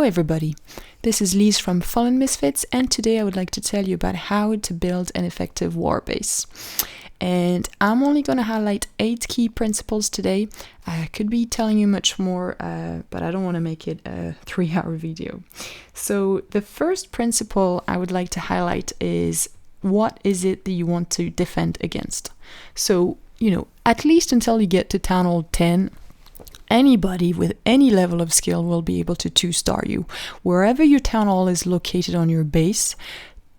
everybody, this is Lise from Fallen Misfits, and today I would like to tell you about how to build an effective war base. And I'm only going to highlight 8 key principles today. I could be telling you much more, but I don't want to make it a 3-hour video. So the first principle I would like to highlight is, what is it that you want to defend against? So, at least until you get to Town Hall 10, anybody with any level of skill will be able to 2-star you. Wherever your town hall is located on your base,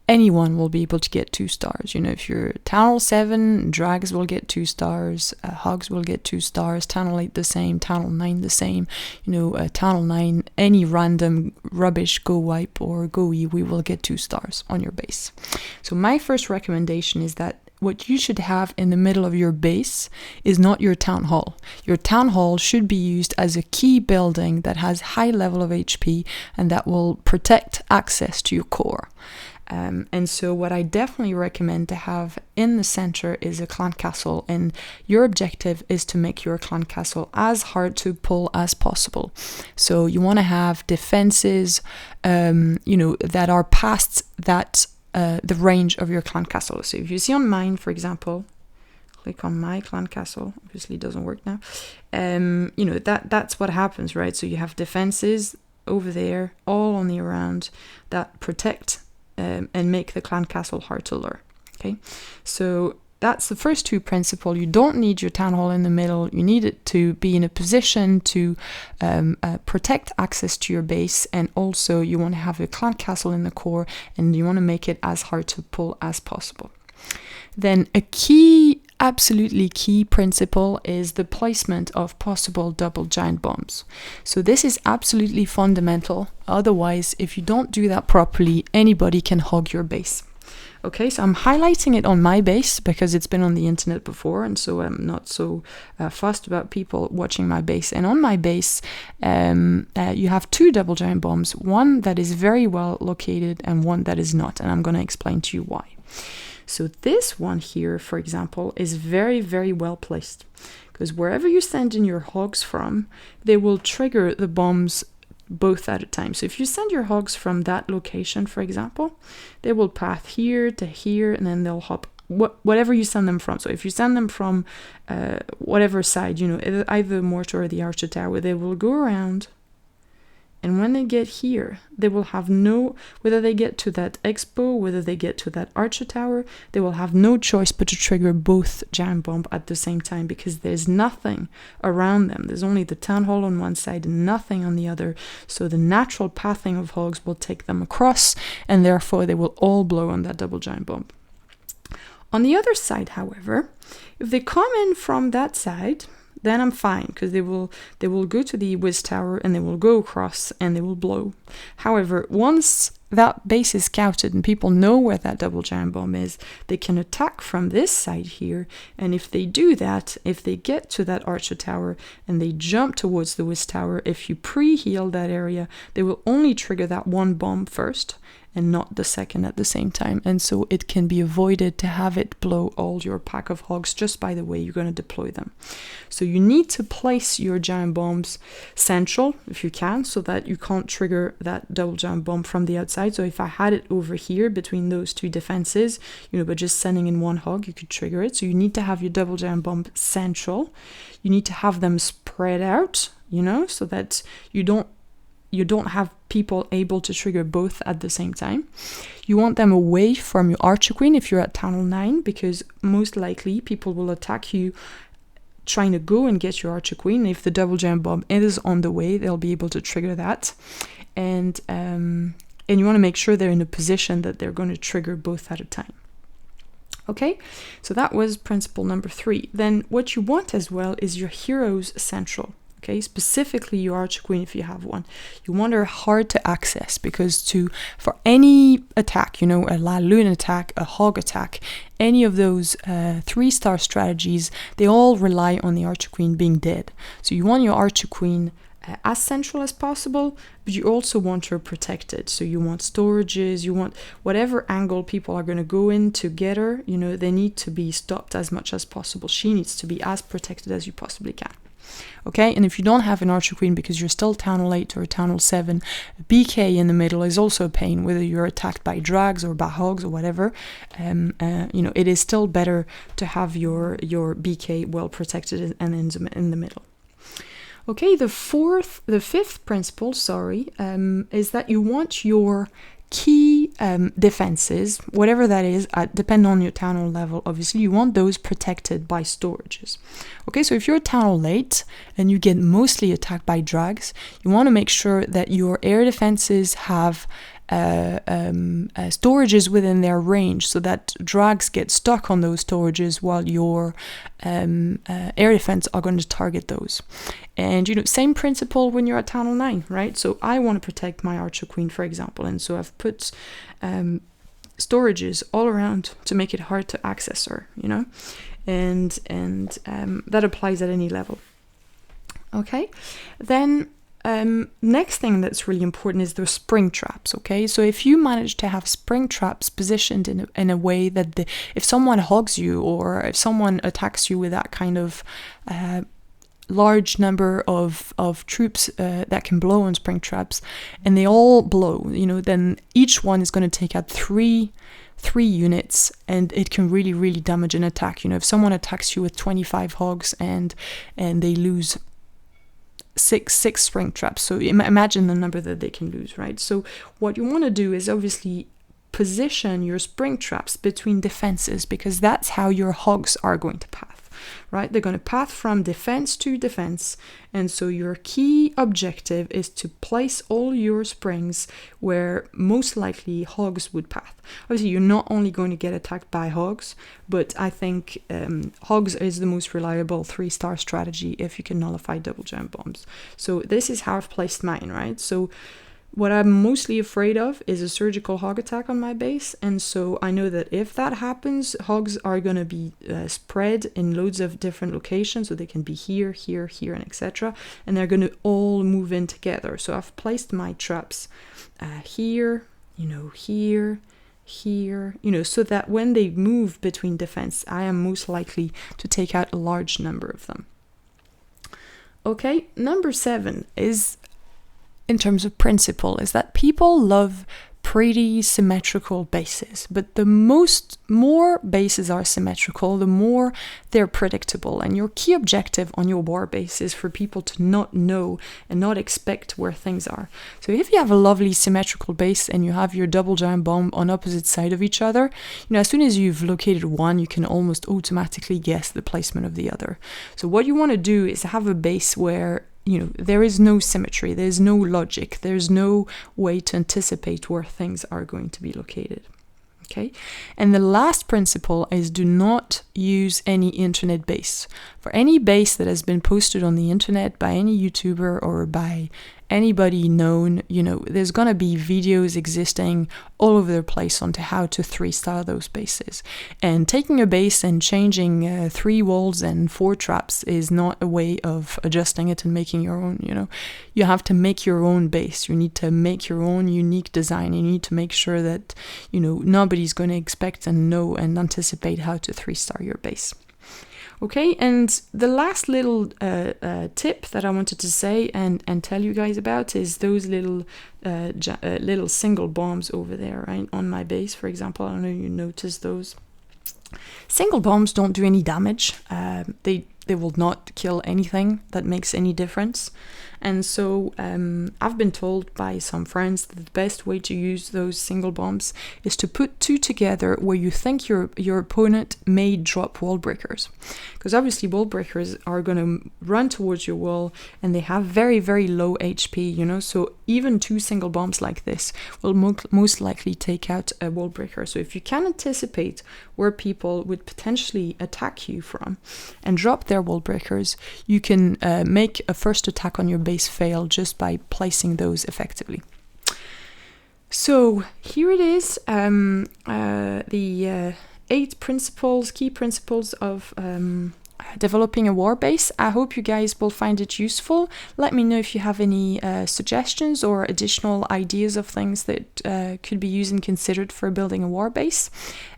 anyone will be able to get 2 stars. If you're Town Hall 7, Drags will get 2 stars, Hogs will get 2 stars, Town Hall 8 the same, Town Hall 9 the same, Town Hall 9, any random rubbish go wipe or go we will get 2 stars on your base. So my first recommendation is that what you should have in the middle of your base is not your town hall. Your town hall should be used as a key building that has high level of HP and that will protect access to your core. And so what I definitely recommend to have in the center is a clan castle, and your objective is to make your clan castle as hard to pull as possible. So you want to have defenses, that are past that the range of your clan castle. So if you see on mine, for example, click on my clan castle, obviously it doesn't work now, that's what happens, right? So you have defenses over there, all on the around, that protect and make the clan castle hard to lure, okay? So that's the first 2 principles. You don't need your town hall in the middle. You need it to be in a position to protect access to your base, and also you want to have a clan castle in the core, and you want to make it as hard to pull as possible. Then a absolutely key principle is the placement of possible double giant bombs. So this is absolutely fundamental. Otherwise, if you don't do that properly, anybody can hog your base. Okay, so I'm highlighting it on my base because it's been on the internet before, and so I'm not so fussed about people watching my base. And on my base, you have 2 double giant bombs, one that is very well located and one that is not, and I'm going to explain to you why. So this one here, for example, is very, very well placed, because wherever you send in your hogs from, they will trigger the bombs both at a time. So if you send your hogs from that location, for example, they will path here to here, and then they'll hop whatever you send them from. So if you send them from whatever side, either the mortar or the archer tower, they will go around, and when they get here, they will have whether they get to that expo, whether they get to that archer tower, they will have no choice but to trigger both giant bomb at the same time, because there's nothing around them. There's only the town hall on one side and nothing on the other. So the natural pathing of hogs will take them across, and therefore they will all blow on that double giant bomb. On the other side, however, if they come in from that side, then I'm fine, because they will go to the whiz tower and they will go across and they will blow. However, once that base is scouted and people know where that double giant bomb is, they can attack from this side here. And if they do that, if they get to that archer tower and they jump towards the whiz tower, if you pre-heal that area, they will only trigger that one bomb first and not the second at the same time. And so it can be avoided to have it blow all your pack of hogs just by the way you're going to deploy them. So you need to place your giant bombs central if you can, so that you can't trigger that double giant bomb from the outside. So if I had it over here between those 2 defenses, but just sending in one hog, you could trigger it. So you need to have your double giant bomb central. You need to have them spread out, so that you don't have people able to trigger both at the same time. You want them away from your archer queen if you're at Town Hall 9, because most likely people will attack you trying to go and get your archer queen. If the double giant bomb is on the way, they'll be able to trigger that. And you want to make sure they're in a position that they're going to trigger both at a time. Okay, so that was principle number 3. Then what you want as well is your heroes central. Okay, specifically your archer queen if you have one. You want her hard to access, because for any attack, a La Lune attack, a hog attack, any of those 3-star strategies, they all rely on the archer queen being dead. So you want your archer queen as central as possible, but you also want her protected. So you want storages, you want whatever angle people are going to go in to get her, they need to be stopped as much as possible. She needs to be as protected as you possibly can. Okay, and if you don't have an Archer Queen because you're still Town Hall 8 or Town Hall 7, BK in the middle is also a pain, whether you're attacked by drags or by hogs or whatever. It is still better to have your BK well protected and in the middle. Okay, the fifth principle, is that you want your key defenses, whatever that is, depending on your Town Hall level, obviously, you want those protected by storages. Okay, so if you're Town Hall 8 and you get mostly attacked by drags, you want to make sure that your air defenses have storages within their range, so that drags get stuck on those storages while your air defense are going to target those. And same principle when you're at Town Hall 9, right? So I want to protect my Archer Queen, for example, and so I've put storages all around to make it hard to access her, and that applies at any level. Okay, then next thing that's really important is the spring traps. Okay, so if you manage to have spring traps positioned in a way that if someone hogs you or if someone attacks you with that kind of large number of troops that can blow on spring traps, and they all blow, then each one is going to take out three units, and it can really, really damage an attack. If someone attacks you with 25 hogs and they lose six spring traps, so imagine the number that they can lose, right? So what you want to do is obviously position your spring traps between defenses, because that's how your hogs are going to path, right? They're going to path from defense to defense, and so your key objective is to place all your springs where most likely hogs would path. Obviously, you're not only going to get attacked by hogs, but I think hogs is the most reliable 3-star strategy if you can nullify double giant bombs. So this is how I've placed mine, right? So what I'm mostly afraid of is a surgical hog attack on my base, and so I know that if that happens, hogs are going to be spread in loads of different locations, so they can be here, here, here, and etc., and they're going to all move in together. So I've placed my traps here, here, here, so that when they move between defense, I am most likely to take out a large number of them. Okay, number 7 is, in terms of principle, is that people love pretty symmetrical bases, but the more bases are symmetrical, the more they're predictable, and your key objective on your war base is for people to not know and not expect where things are. So if you have a lovely symmetrical base and you have your double giant bomb on opposite side of each other, as soon as you've located one, you can almost automatically guess the placement of the other. So what you want to do is have a base where there is no symmetry, there's no logic, there's no way to anticipate where things are going to be located. Okay, and the last principle is do not use any internet base. For any base that has been posted on the internet by any YouTuber or by anybody known, there's gonna be videos existing all over the place on how to 3-star those bases. And taking a base and changing 3 walls and 4 traps is not a way of adjusting it and making your own. You have to make your own base. You need to make your own unique design. You need to make sure that nobody's going to expect and know and anticipate how to 3-star your base. Okay, and the last little tip that I wanted to say and tell you guys about is those little single bombs over there, right, on my base, for example. I don't know if you noticed those. Single bombs don't do any damage. They will not kill anything that makes any difference. And so I've been told by some friends that the best way to use those single bombs is to put 2 together where you think your opponent may drop wall breakers. Because obviously wall breakers are going to run towards your wall and they have very, very low HP, so even 2 single bombs like this will most likely take out a wall breaker. So if you can anticipate where people would potentially attack you from and drop their wall breakers, you can make a first attack on your base fail just by placing those effectively. So here it is, the 8 key principles of developing a war base. I hope you guys will find it useful. Let me know if you have any suggestions or additional ideas of things that could be used and considered for building a war base.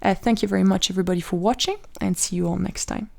Thank you very much everybody for watching, and see you all next time.